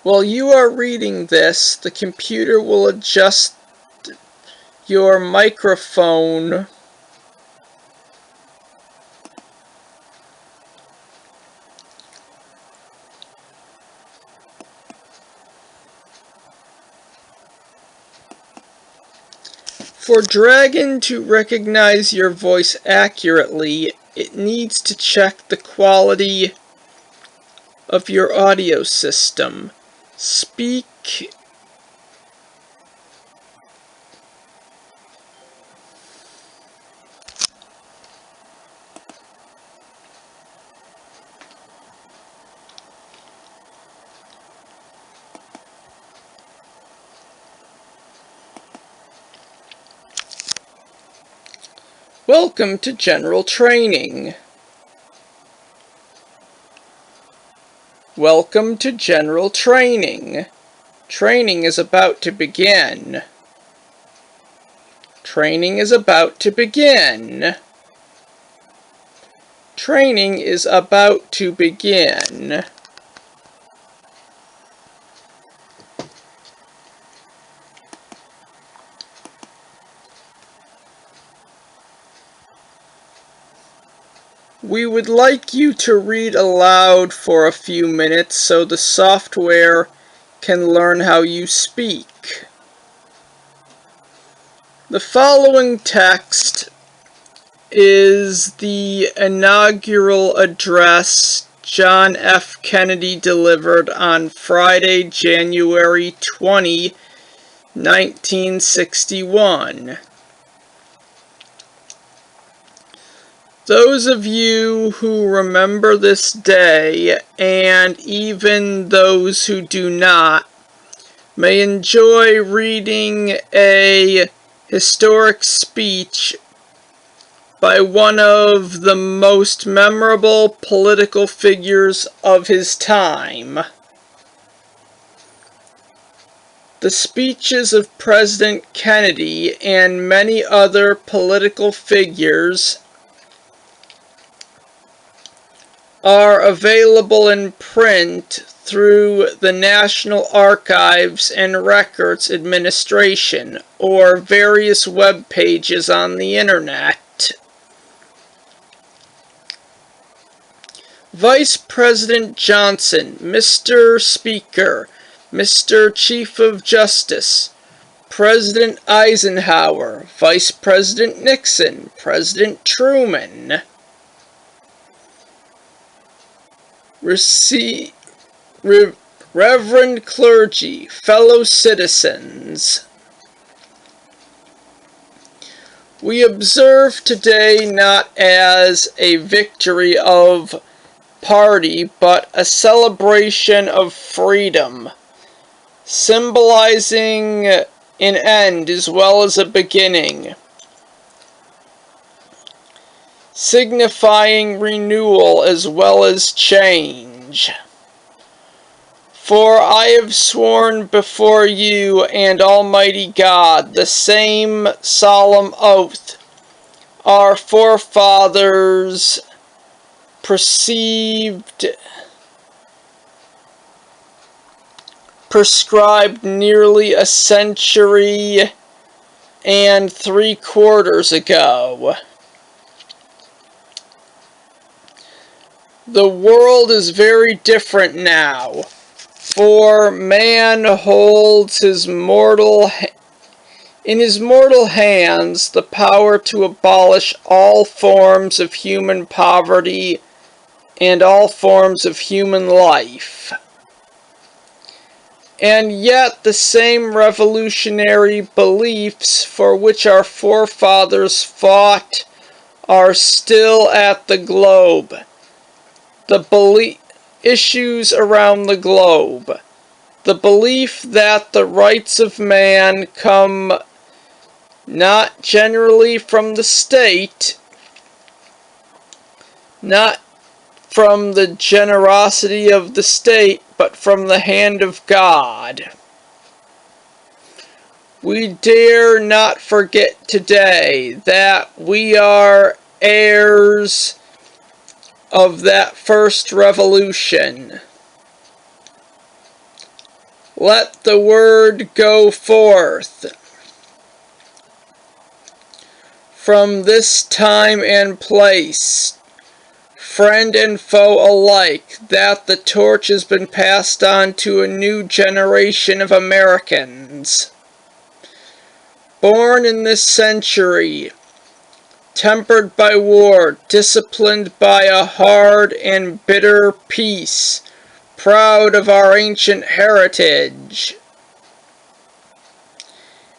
While you are reading this, the computer will adjust your microphone for Dragon to recognize your voice accurately. It needs to check the quality of your audio system. Speak Welcome to General Training. Welcome to General Training. Training is about to begin. Training is about to begin. Training is about to begin. We would like you to read aloud for a few minutes so the software can learn how you speak. The following text is the inaugural address John F. Kennedy delivered on Friday, January 20, 1961. Those of you who remember this day, and even those who do not, may enjoy reading a historic speech by one of the most memorable political figures of his time. The speeches of President Kennedy and many other political figures are available in print through the National Archives and Records Administration or various web pages on the Internet. Vice President Johnson, Mr. Speaker, Mr. Chief of Justice, President Eisenhower, Vice President Nixon, President Truman, Reverend clergy, fellow citizens. We observe today not as a victory of party, but a celebration of freedom, symbolizing an end as well as a beginning, signifying renewal as well as change. For I have sworn before you and Almighty God the same solemn oath our forefathers prescribed nearly a century and 3/4 ago. The world is very different now, for man holds in his mortal hands the power to abolish all forms of human poverty and all forms of human life. And yet the same revolutionary beliefs for which our forefathers fought are still at the globe. The issues around the globe. The belief that the rights of man come not generally from the state, not from the generosity of the state, but from the hand of God. We dare not forget today that we are heirs of that first revolution. Let the word go forth from this time and place, friend and foe alike, that the torch has been passed on to a new generation of Americans. Born in this century, tempered by war, disciplined by a hard and bitter peace, proud of our ancient heritage,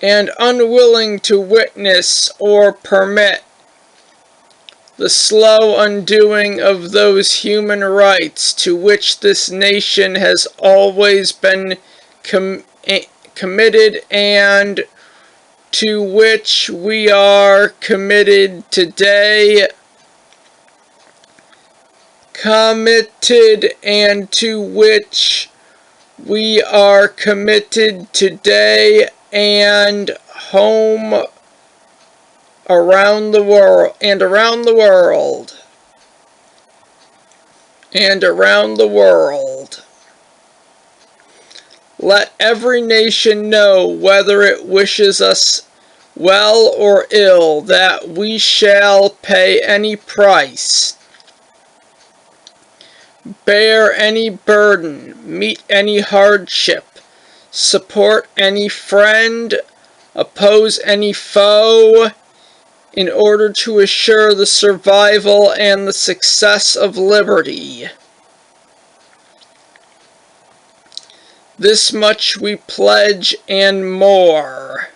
and unwilling to witness or permit the slow undoing of those human rights to which this nation has always been committed and to which we are committed today, and home around the world and around the world. Let every nation know, whether it wishes us well or ill, that we shall pay any price, bear any burden, meet any hardship, support any friend, oppose any foe, in order to assure the survival and the success of liberty. This much we pledge and more.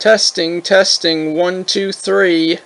Testing, testing, 1, 2, 3.